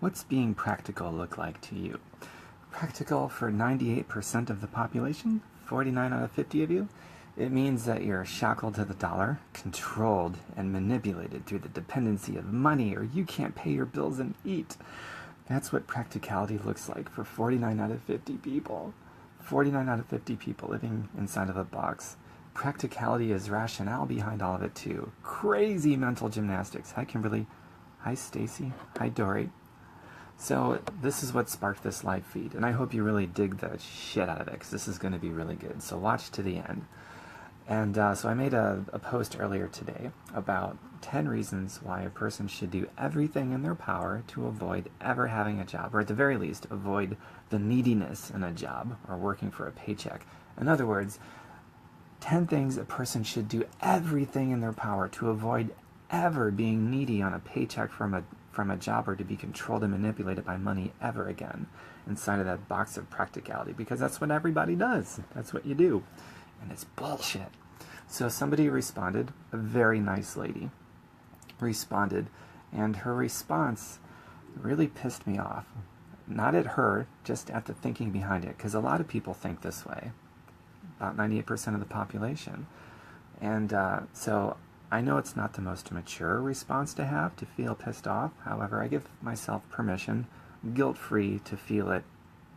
What's being practical look like to you? Practical for 98% of the population, 49 out of 50 of you? It means that you're shackled to the dollar, controlled and manipulated through the dependency of money, or you can't pay your bills and eat. That's what practicality looks like for 49 out of 50 people. 49 out of 50 people living inside of a box. Practicality is rationale behind all of it too. Crazy mental gymnastics. Hi Kimberly. Hi Stacy. Hi Dory. So this is what sparked this live feed, and I hope you really dig the shit out of it, because this is going to be really good. So watch to the end. And so I made a post earlier today about 10 reasons why a person should do everything in their power to avoid ever having a job, or at the very least, avoid the neediness in a job or working for a paycheck. In other words, 10 things a person should do everything in their power to avoid ever being needy on a paycheck from a job, or to be controlled and manipulated by money ever again inside of that box of practicality, because that's what everybody does. That's what you do. And it's bullshit. So somebody responded, a very nice lady responded, and her response really pissed me off. Not at her, just at the thinking behind it, because a lot of people think this way, about 98% of the population. And so I know it's not the most mature response to have, to feel pissed off. However, I give myself permission, guilt-free, to feel it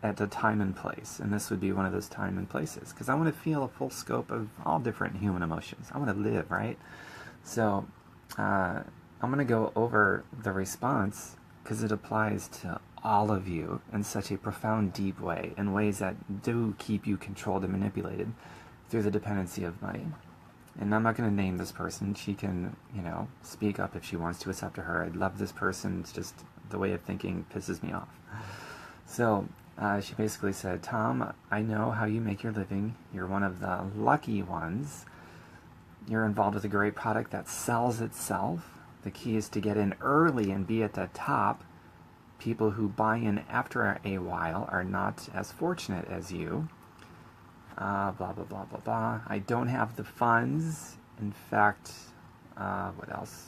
at a time and place. And this would be one of those time and places, because I want to feel a full scope of all different human emotions. I want to live, right? So I'm going to go over the response, because it applies to all of you in such a profound, deep way, in ways that do keep you controlled and manipulated through the dependency of money. And I'm not going to name this person. She can, speak up if she wants to. It's up to her. I love this person. It's just the way of thinking pisses me off. So she basically said, Tom, I know how you make your living. You're one of the lucky ones. You're involved with a great product that sells itself. The key is to get in early and be at the top. People who buy in after a while are not as fortunate as you. Blah, blah, blah, blah, blah. I don't have the funds. In fact, what else?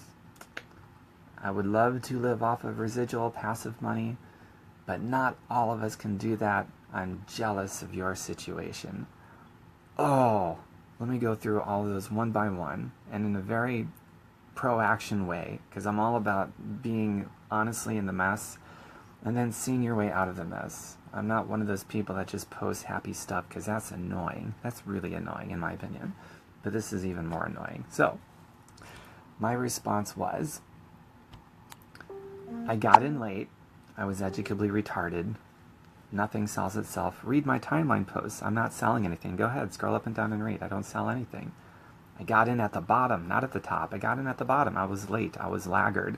I would love to live off of residual passive money, but not all of us can do that. I'm jealous of your situation. Oh, let me go through all of those one by one, and in a very pro-action way, because I'm all about being honestly in the mess, and then seeing your way out of the mess. I'm not one of those people that just post happy stuff, because that's annoying. That's really annoying, in my opinion. But this is even more annoying. So, my response was, I got in late. I was educably retarded. Nothing sells itself. Read my timeline posts. I'm not selling anything. Go ahead, scroll up and down and read. I don't sell anything. I got in at the bottom, not at the top. I got in at the bottom. I was late. I was laggard.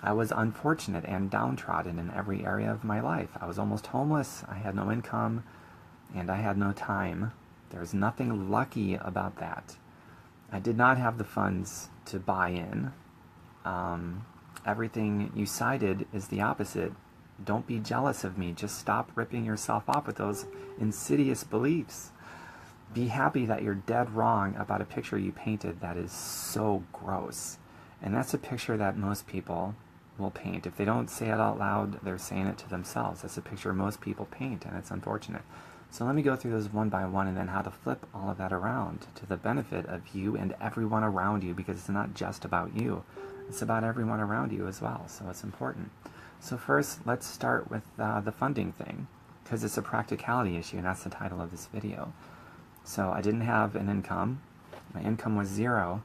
I was unfortunate and downtrodden in every area of my life. I was almost homeless. I had no income, and I had no time. There's nothing lucky about that. I did not have the funds to buy in. Everything you cited is the opposite. Don't be jealous of me. Just stop ripping yourself off with those insidious beliefs. Be happy that you're dead wrong about a picture you painted that is so gross. And that's a picture that most people will paint. If they don't say it out loud, they're saying it to themselves. That's a picture most people paint, and it's unfortunate. So let me go through those one by one, and then how to flip all of that around to the benefit of you and everyone around you, because it's not just about you. It's about everyone around you as well, so it's important. So first, let's start with the funding thing, because it's a practicality issue, and that's the title of this video. So I didn't have an income. My income was zero.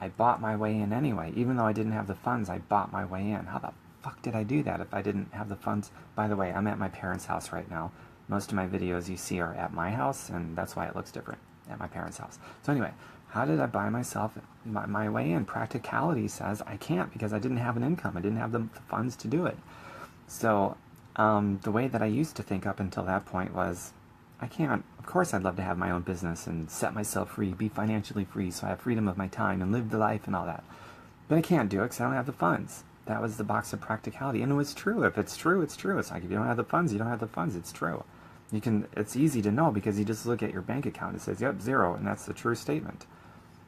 I bought my way in anyway. Even though I didn't have the funds, I bought my way in. How the fuck did I do that if I didn't have the funds? By the way, I'm at my parents' house right now. Most of my videos you see are at my house, and that's why it looks different, at my parents' house. So anyway, how did I buy myself my way in? Practicality says I can't, because I didn't have an income. I didn't have the funds to do it. So the way that I used to think up until that point was, I can't. Of course I'd love to have my own business and set myself free, be financially free, so I have freedom of my time and live the life and all that. But I can't do it because I don't have the funds. That was the box of practicality. And it was true. If it's true, it's true. It's like, if you don't have the funds, you don't have the funds. It's true. It's easy to know, because you just look at your bank account. It says, yep, zero, and that's the true statement.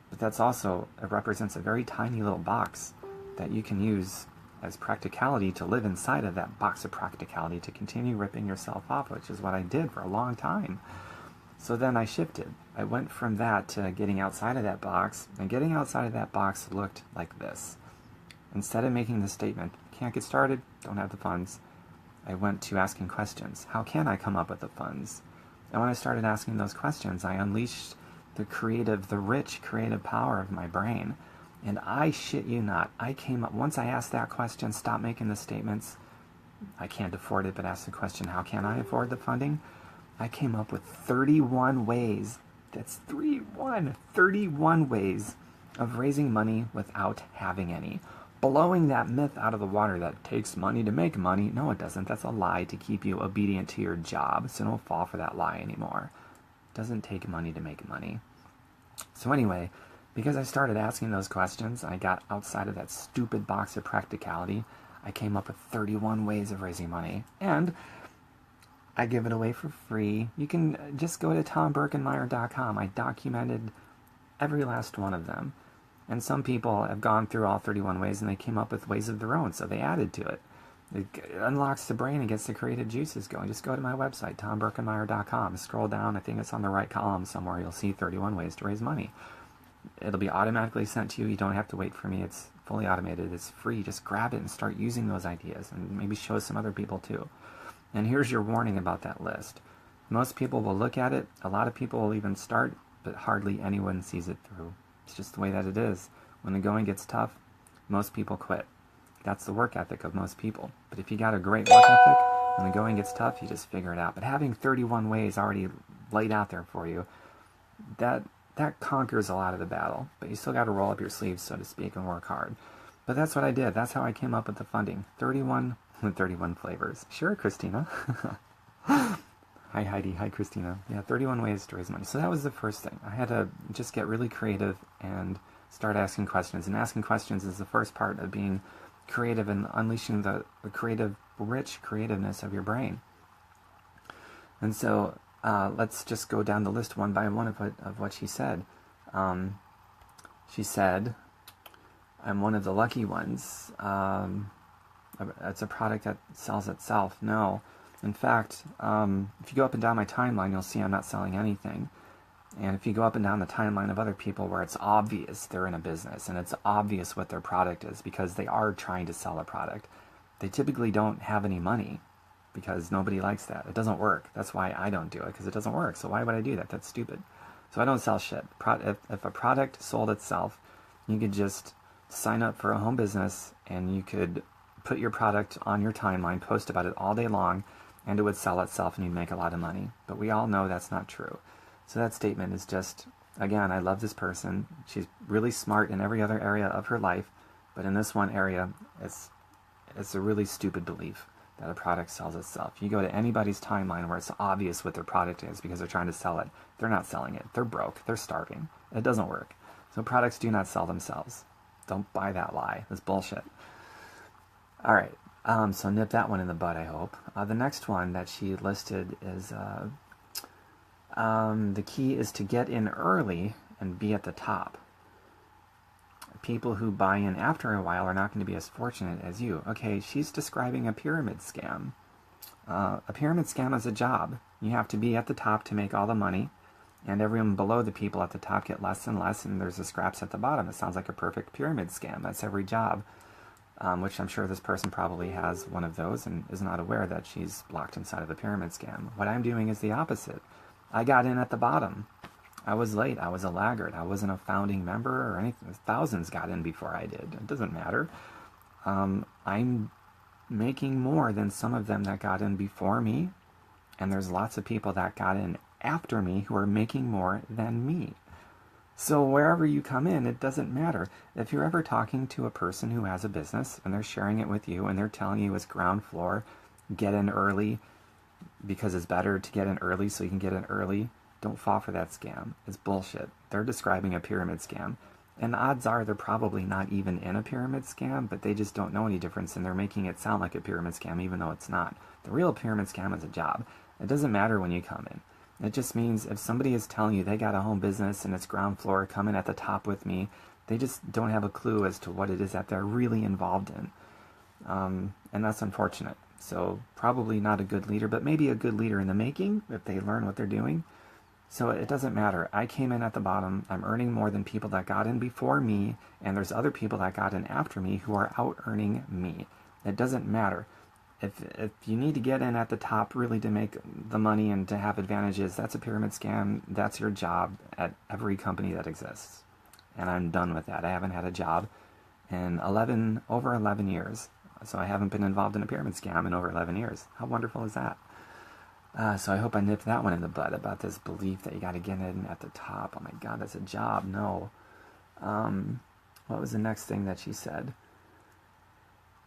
But that's also, it represents a very tiny little box that you can use as practicality to live inside of that box of practicality, to continue ripping yourself off, which is what I did for a long time. So then I shifted. I went from that to getting outside of that box, and getting outside of that box looked like this. Instead of making the statement, can't get started, don't have the funds, I went to asking questions. How can I come up with the funds? And when I started asking those questions, I unleashed the rich creative power of my brain. And I shit you not, I came up, once I asked that question, stop making the statements, I can't afford it, but ask the question, how can I afford the funding? I came up with 31 ways, that's 31 ways of raising money without having any. Blowing that myth out of the water that it takes money to make money. No, it doesn't. That's a lie to keep you obedient to your job, so don't fall for that lie anymore. It doesn't take money to make money. So anyway, because I started asking those questions, I got outside of that stupid box of practicality. I came up with 31 ways of raising money, and I give it away for free. You can just go to tomberkenmeyer.com. I documented every last one of them. And some people have gone through all 31 ways and they came up with ways of their own, so they added to it. It unlocks the brain and gets the creative juices going. Just go to my website, tomberkenmeyer.com. Scroll down, I think it's on the right column somewhere. You'll see 31 ways to raise money. It'll be automatically sent to you. You don't have to wait for me. It's fully automated. It's free. Just grab it and start using those ideas and maybe show some other people too. And here's your warning about that list. Most people will look at it. A lot of people will even start, but hardly anyone sees it through. It's just the way that it is. When the going gets tough, most people quit. That's the work ethic of most people. But if you got a great work ethic, when the going gets tough, you just figure it out. But having 31 ways already laid out there for you, that conquers a lot of the battle. But you still got to roll up your sleeves, so to speak, and work hard. But that's what I did. That's how I came up with the funding. 31 flavors. Sure, Christina. Hi, Heidi. Hi, Christina. Yeah, 31 ways to raise money. So that was the first thing. I had to just get really creative and start asking questions. And asking questions is the first part of being creative and unleashing the rich creativeness of your brain. And so let's just go down the list one by one of what she said. She said, I'm one of the lucky ones. It's a product that sells itself. No. In fact, if you go up and down my timeline, you'll see I'm not selling anything. And if you go up and down the timeline of other people where it's obvious they're in a business and it's obvious what their product is because they are trying to sell a product, they typically don't have any money because nobody likes that. It doesn't work. That's why I don't do it, because it doesn't work. So why would I do that? That's stupid. So I don't sell shit. If a product sold itself, you could just sign up for a home business and you could put your product on your timeline, post about it all day long, and it would sell itself and you'd make a lot of money. But we all know that's not true. So that statement is just, again, I love this person. She's really smart in every other area of her life, but in this one area, it's a really stupid belief that a product sells itself. You go to anybody's timeline where it's obvious what their product is because they're trying to sell it. They're not selling it. They're broke. They're starving. It doesn't work. So products do not sell themselves. Don't buy that lie. That's bullshit. All right. So nip that one in the bud, I hope. The next one that she listed is the key is to get in early and be at the top. People who buy in after a while are not going to be as fortunate as you. Okay, she's describing a pyramid scam. A pyramid scam is a job. You have to be at the top to make all the money, and everyone below the people at the top get less and less, and there's the scraps at the bottom. It sounds like a perfect pyramid scam. That's every job, which I'm sure this person probably has one of those and is not aware that she's locked inside of a pyramid scam. What I'm doing is the opposite. I got in at the bottom. I was late. I was a laggard. I wasn't a founding member or anything. Thousands got in before I did. It doesn't matter. I'm making more than some of them that got in before me, and there's lots of people that got in after me who are making more than me. So wherever you come in, it doesn't matter. If you're ever talking to a person who has a business and they're sharing it with you and they're telling you it's ground floor, get in early because it's better to get in early so you can get in early, don't fall for that scam. It's bullshit. They're describing a pyramid scam. And odds are they're probably not even in a pyramid scam, but they just don't know any difference and they're making it sound like a pyramid scam even though it's not. The real pyramid scam is a job. It doesn't matter when you come in. It just means if somebody is telling you they got a home business and it's ground floor, come in at the top with me, they just don't have a clue as to what it is that they're really involved in. And that's unfortunate. So probably not a good leader, but maybe a good leader in the making if they learn what they're doing. So it doesn't matter. I came in at the bottom. I'm earning more than people that got in before me, and there's other people that got in after me who are out earning me. It doesn't matter. If you need to get in at the top really to make the money and to have advantages, that's a pyramid scam. That's your job at every company that exists. And I'm done with that. I haven't had a job in over 11 years. So I haven't been involved in a pyramid scam in over 11 years. How wonderful is that? So I hope I nipped that one in the bud about this belief that you got to get in at the top. Oh my God, that's a job. No. What was the next thing that she said?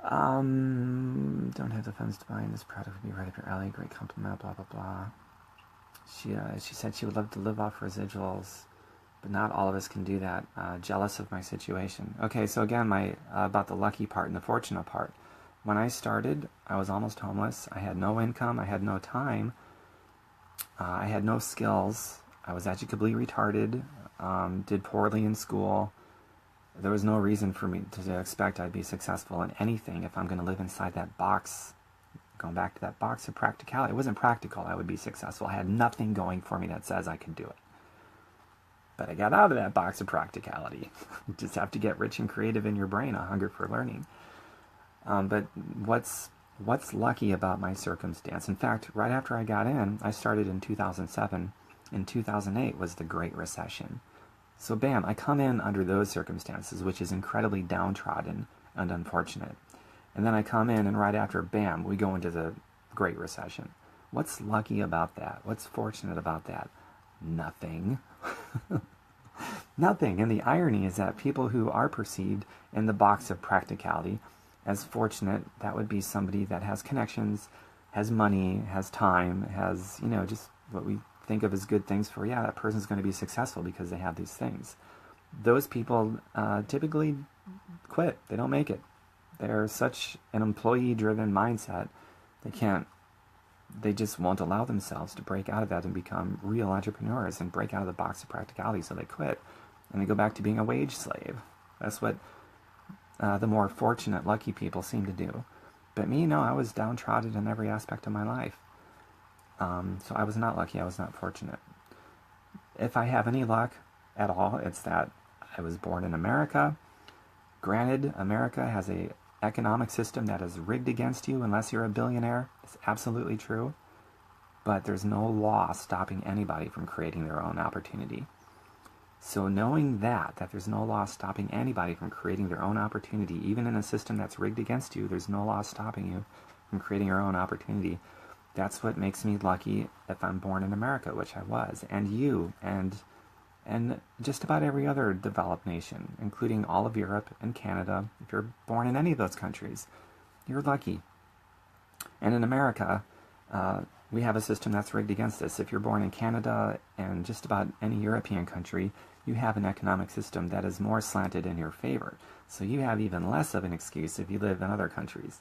Don't have the funds to buy, and this product would be right up your alley. Great compliment, blah, blah, blah. She said she would love to live off residuals, but not all of us can do that. Jealous of my situation. Okay, so again, about the lucky part and the fortunate part. When I started, I was almost homeless. I had no income. I had no time. I had no skills. I was educably retarded. Did poorly in school. There was no reason for me to expect I'd be successful in anything if I'm going to live inside that box. Going back to that box of practicality. It wasn't practical I would be successful. I had nothing going for me that says I could do it. But I got out of that box of practicality. You just have to get rich and creative in your brain, a hunger for learning. But what's lucky about my circumstance? In fact, right after I got in, I started in 2007. In 2008 was the Great Recession. So bam, I come in under those circumstances, which is incredibly downtrodden and unfortunate. And then I come in and right after, bam, we go into the Great Recession. What's lucky about that? What's fortunate about that? Nothing. Nothing. And the irony is that people who are perceived in the box of practicality as fortunate, that would be somebody that has connections, has money, has time, has, just what we think of as good things for, yeah, that person's going to be successful because they have these things. Those people typically quit. They don't make it. They're such an employee-driven mindset, they just won't allow themselves to break out of that and become real entrepreneurs and break out of the box of practicality, so they quit. And they go back to being a wage slave. That's what the more fortunate, lucky people seem to do. But me, no, I was downtrodden in every aspect of my life. So I was not lucky, I was not fortunate. If I have any luck at all, it's that I was born in America. Granted, America has an economic system that is rigged against you unless you're a billionaire. It's absolutely true. But there's no law stopping anybody from creating their own opportunity. So knowing that there's no law stopping anybody from creating their own opportunity, even in a system that's rigged against you, there's no law stopping you from creating your own opportunity. That's what makes me lucky if I'm born in America, which I was, and you, and just about every other developed nation, including all of Europe and Canada. If you're born in any of those countries, you're lucky. And in America, we have a system that's rigged against us. If you're born in Canada and just about any European country, you have an economic system that is more slanted in your favor. So you have even less of an excuse if you live in other countries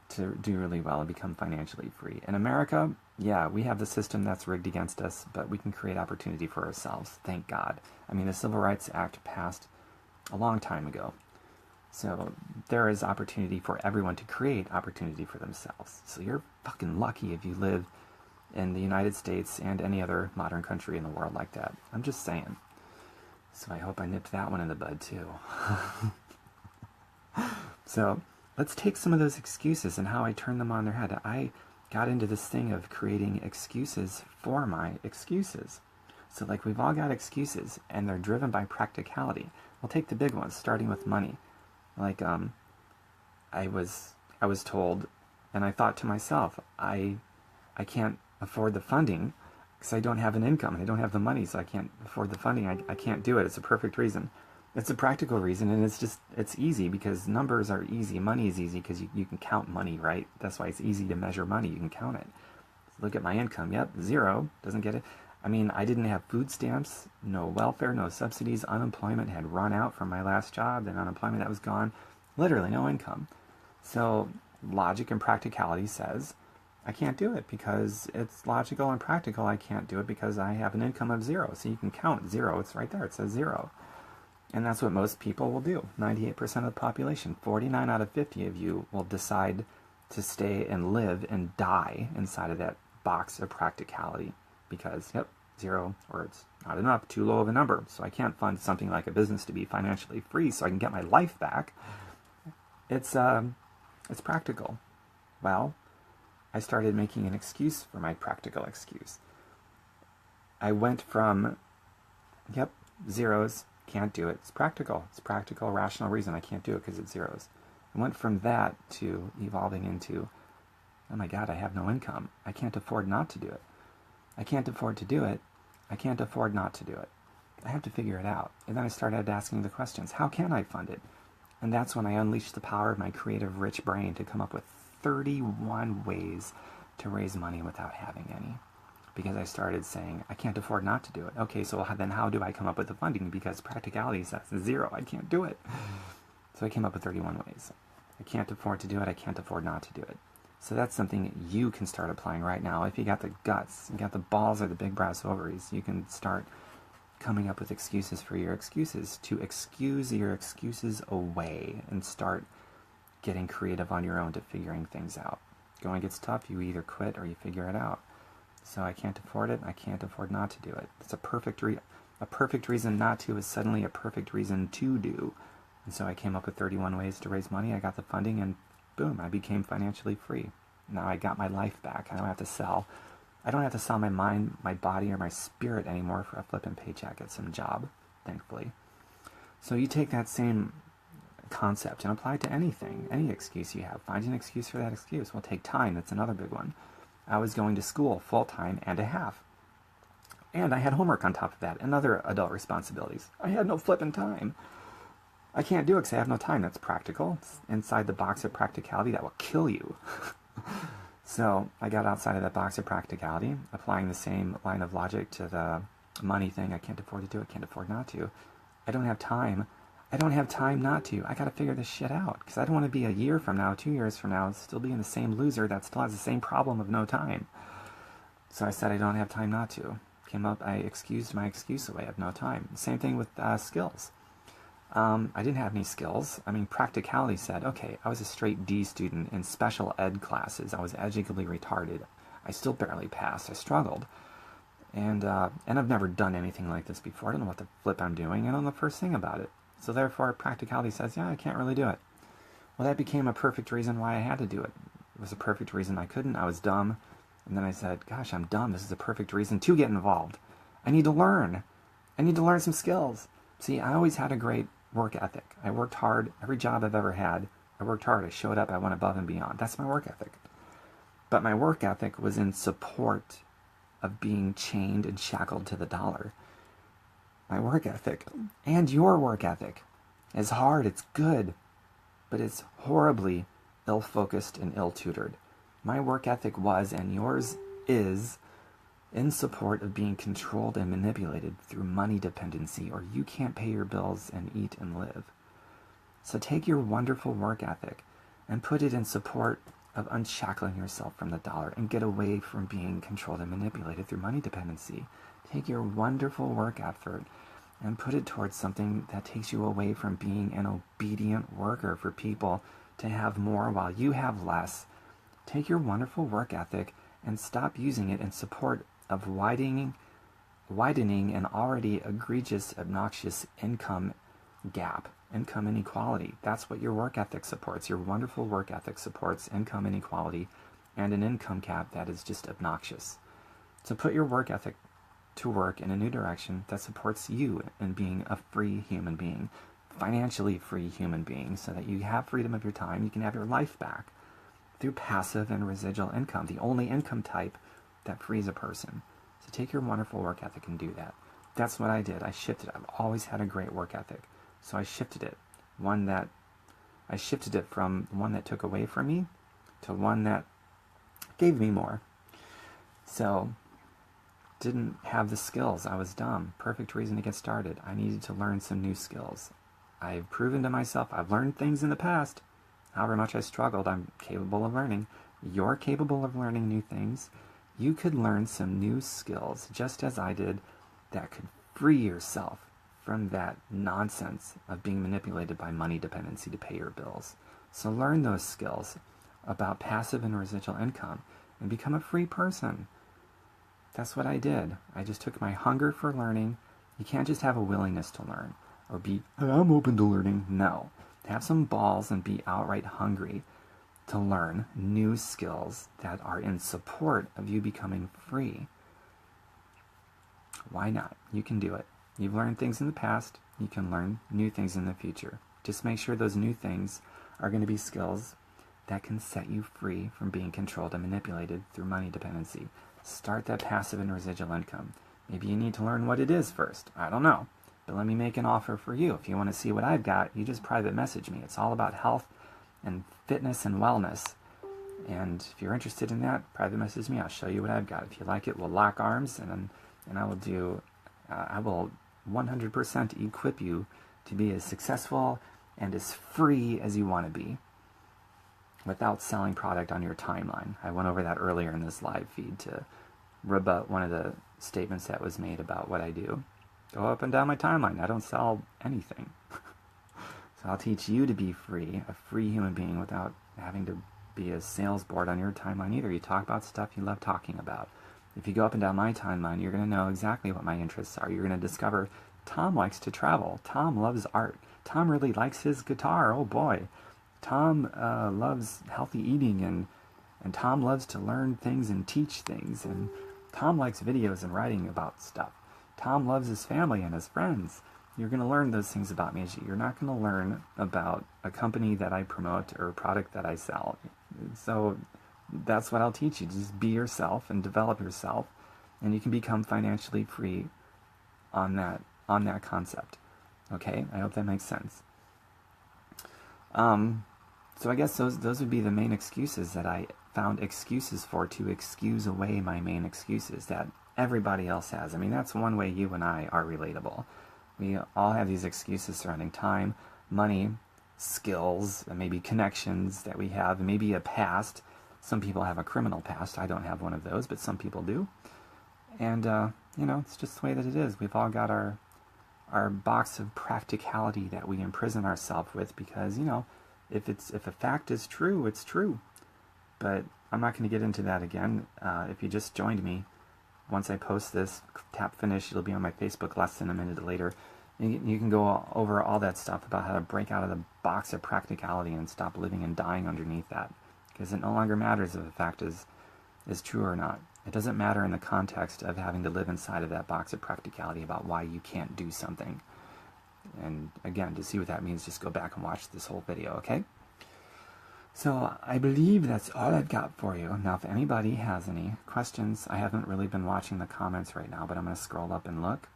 to do really well and become financially free. In America, yeah, we have the system that's rigged against us, but we can create opportunity for ourselves, thank God. I mean, the Civil Rights Act passed a long time ago. So there is opportunity for everyone to create opportunity for themselves. So you're fucking lucky if you live in the United States and any other modern country in the world like that. I'm just saying. So I hope I nipped that one in the bud too. So let's take some of those excuses and how I turned them on their head. I got into this thing of creating excuses for my excuses. So like we've all got excuses and they're driven by practicality. We'll take the big ones, starting with money. Like I was told, and I thought to myself, I can't afford the funding because I don't have an income and I don't have the money, so I can't afford the funding. I can't do it. It's a perfect reason. It's a practical reason, and it's easy because numbers are easy. Money is easy because you can count money, right? That's why it's easy to measure money. You can count it. Look at my income. Yep, 0. Doesn't get it. I mean, I didn't have food stamps, no welfare, no subsidies. Unemployment had run out from my last job, and unemployment, that was gone. Literally no income. So logic and practicality says I can't do it because it's logical and practical. I can't do it because I have an income of 0. So you can count 0. It's right there. It says 0. And that's what most people will do. 98% of the population, 49 out of 50 of you will decide to stay and live and die inside of that box of practicality because, yep, 0 or it's not enough, too low of a number. So I can't fund something like a business to be financially free so I can get my life back. It's practical. Well, I started making an excuse for my practical excuse. I went from, yep, zeros, can't do it. It's practical. It's practical, rational reason I can't do it because it's zeros. I went from that to evolving into, oh my God, I have no income. I can't afford not to do it. I can't afford to do it. I can't afford not to do it. I have to figure it out. And then I started asking the questions. How can I fund it? And that's when I unleashed the power of my creative, rich brain to come up with 31 ways to raise money without having any. Because I started saying, I can't afford not to do it. Okay, so then how do I come up with the funding? Because practicality says 0, I can't do it. So I came up with 31 ways. I can't afford to do it, I can't afford not to do it. So that's something you can start applying right now. If you got the guts, you got the balls or the big brass ovaries, you can start coming up with excuses for your excuses, to excuse your excuses away and start getting creative on your own to figuring things out. Going gets tough, you either quit or you figure it out. So I can't afford it, I can't afford not to do it. It's a perfect reason not to is suddenly a perfect reason to do. And so I came up with 31 ways to raise money, I got the funding, and boom, I became financially free. Now I got my life back. I don't have to sell my mind, my body, or my spirit anymore for a flippin' paycheck at some job, thankfully. So you take that same concept and apply it to anything, any excuse you have. Find an excuse for that excuse. Well, take time, that's another big one. I was going to school full-time and a half. And I had homework on top of that, and other adult responsibilities. I had no flippin' time. I can't do it because I have no time. That's practical. It's inside the box of practicality that will kill you. So I got outside of that box of practicality, applying the same line of logic to the money thing. I can't afford to do it, can't afford not to. I don't have time. I don't have time not to. I got to figure this shit out because I don't want to be a year from now, 2 years from now, still being the same loser that still has the same problem of no time. So I said I don't have time not to. I excused my excuse away of no time. Same thing with skills. I didn't have any skills. I mean, practicality said, okay, I was a straight D student in special ed classes. I was educationally retarded. I still barely passed. I struggled. And I've never done anything like this before. I don't know what the flip I'm doing. I don't know the first thing about it. So therefore, practicality says, yeah, I can't really do it. Well, that became a perfect reason why I had to do it. It was a perfect reason I couldn't. I was dumb. And then I said, gosh, I'm dumb. This is a perfect reason to get involved. I need to learn. I need to learn some skills. See, I always had a great work ethic. I worked hard. Every job I've ever had, I worked hard. I showed up. I went above and beyond. That's my work ethic. But my work ethic was in support of being chained and shackled to the dollar. My work ethic and your work ethic is hard. It's good. But it's horribly ill-focused and ill-tutored. My work ethic was, and yours is, in support of being controlled and manipulated through money dependency, or you can't pay your bills and eat and live. So take your wonderful work ethic and put it in support of unshackling yourself from the dollar and get away from being controlled and manipulated through money dependency. Take your wonderful work effort and put it towards something that takes you away from being an obedient worker for people to have more while you have less. Take your wonderful work ethic and stop using it in support of widening an already egregious, obnoxious income gap, income inequality. That's what your work ethic supports. Your wonderful work ethic supports income inequality and an income gap that is just obnoxious. So put your work ethic to work in a new direction that supports you in being a free human being, financially free human being, so that you have freedom of your time, you can have your life back through passive and residual income, the only income type that frees a person. So take your wonderful work ethic and do that. That's what I did. I shifted. I've always had a great work ethic. So I shifted it. I shifted it from one that took away from me to one that gave me more. So didn't have the skills. I was dumb. Perfect reason to get started. I needed to learn some new skills. I've proven to myself I've learned things in the past. However much I struggled, I'm capable of learning. You're capable of learning new things. You could learn some new skills, just as I did, that could free yourself from that nonsense of being manipulated by money dependency to pay your bills. So learn those skills about passive and residual income and become a free person. That's what I did. I just took my hunger for learning. You can't just have a willingness to learn or be, I'm open to learning. No. Have some balls and be outright hungry to learn new skills that are in support of you becoming free. Why not? You can do it. You've learned things in the past. You can learn new things in the future. Just make sure those new things are going to be skills that can set you free from being controlled and manipulated through money dependency. Start that passive and residual income. Maybe you need to learn what it is first. I don't know. But let me make an offer for you. If you want to see what I've got, you just private message me. It's all about health and fitness and wellness. And if you're interested in that, private message me. I'll show you what I've got. If you like it, we'll lock arms, and I will do. I will 100% equip you to be as successful and as free as you want to be, without selling product on your timeline. I went over that earlier in this live feed to rebut one of the statements that was made about what I do. Go up and down my timeline. I don't sell anything. So I'll teach you to be free, a free human being, without having to be a sales board on your timeline either. You talk about stuff you love talking about. If you go up and down my timeline, you're going to know exactly what my interests are. You're going to discover Tom likes to travel. Tom loves art. Tom really likes his guitar. Oh boy. Tom loves healthy eating, and Tom loves to learn things and teach things. And Tom likes videos and writing about stuff. Tom loves his family and his friends. You're going to learn those things about me. You're not going to learn about a company that I promote or a product that I sell. So that's what I'll teach you. Just be yourself and develop yourself, and you can become financially free on that concept. Okay? I hope that makes sense. So I guess those would be the main excuses that I found excuses for, to excuse away my main excuses that everybody else has. I mean, that's one way you and I are relatable. We all have these excuses surrounding time, money, skills, and maybe connections that we have, and maybe a past. Some people have a criminal past. I don't have one of those, but some people do. And, it's just the way that it is. We've all got our box of practicality that we imprison ourselves with because, if a fact is true, it's true. But I'm not going to get into that again. If you just joined me, once I post this, tap finish, it'll be on my Facebook less than a minute later. You can go over all that stuff about how to break out of the box of practicality and stop living and dying underneath that. Because it no longer matters if a fact is true or not. It doesn't matter in the context of having to live inside of that box of practicality about why you can't do something. And again, to see what that means, just go back and watch this whole video, okay? So I believe that's all I've got for you. Now, if anybody has any questions, I haven't really been watching the comments right now, but I'm going to scroll up and look.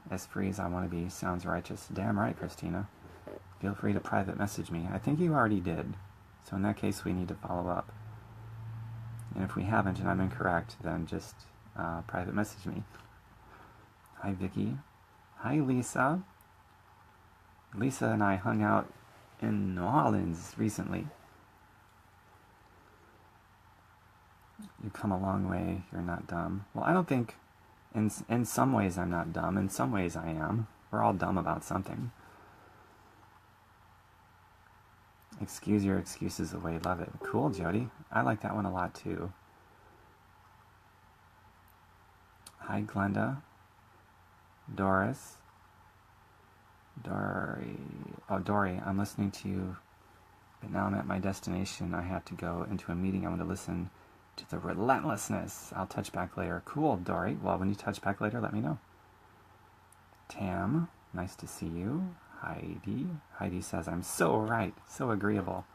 As free as I want to be sounds righteous. Damn right, Christina. Feel free to private message me. I think you already did. So in that case, we need to follow up. And if we haven't and I'm incorrect, then just private message me. Hi, Vicky. Hi, Lisa. Lisa and I hung out in New Orleans recently. You come a long way. You're not dumb. Well, I don't think... In some ways I'm not dumb. In some ways I am. We're all dumb about something. Excuse your excuses away. Love it. Cool, Jody. I like that one a lot too. Hi, Glenda. Doris. Dory. Oh, Dory, I'm listening to you, but now I'm at my destination. I have to go into a meeting. I want to listen to the relentlessness. I'll touch back later. Cool, Dory. Well, when you touch back later, let me know. Tam, nice to see you. Heidi. Heidi says, I'm so right. So agreeable.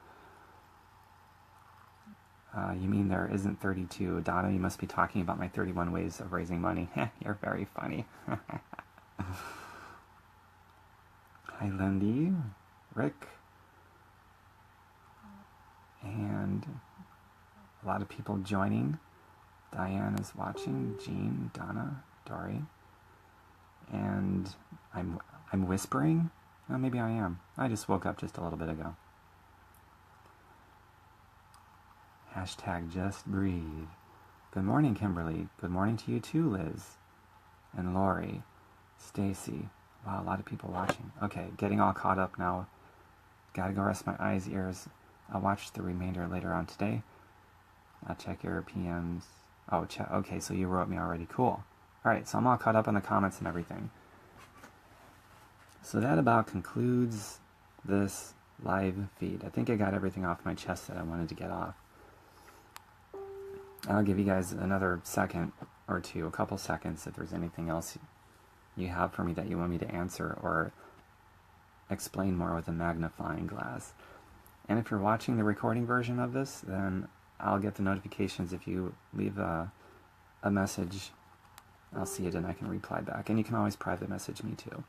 You mean there isn't 32. Donna, you must be talking about my 31 ways of raising money. You're very funny. Hi, Lindy. Rick. And a lot of people joining. Diane is watching. Jean, Donna, Dory. And I'm whispering? Oh, maybe I am. I just woke up just a little bit ago. Hashtag just breathe. Good morning, Kimberly. Good morning to you too, Liz. And Lori. Stacy. Wow, a lot of people watching. Okay, getting all caught up now. Gotta go rest my eyes, ears. I'll watch the remainder later on today. I'll check your PMs. Oh, okay, so you wrote me already. Cool. Alright, so I'm all caught up on the comments and everything. So that about concludes this live feed. I think I got everything off my chest that I wanted to get off. I'll give you guys another second or two, a couple seconds, if there's anything else you have for me that you want me to answer or explain more with a magnifying glass. And if you're watching the recording version of this, then I'll get the notifications if you leave a message. I'll see it and I can reply back. And you can always private message me too.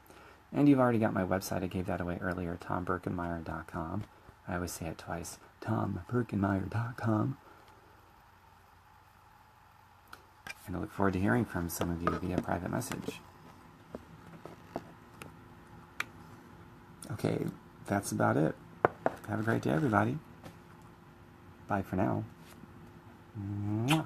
And you've already got my website. I gave that away earlier, tomberkenmeyer.com. I always say it twice, tomberkenmeyer.com. And I look forward to hearing from some of you via private message. Okay, that's about it. Have a great day, everybody. Bye for now. Mwah.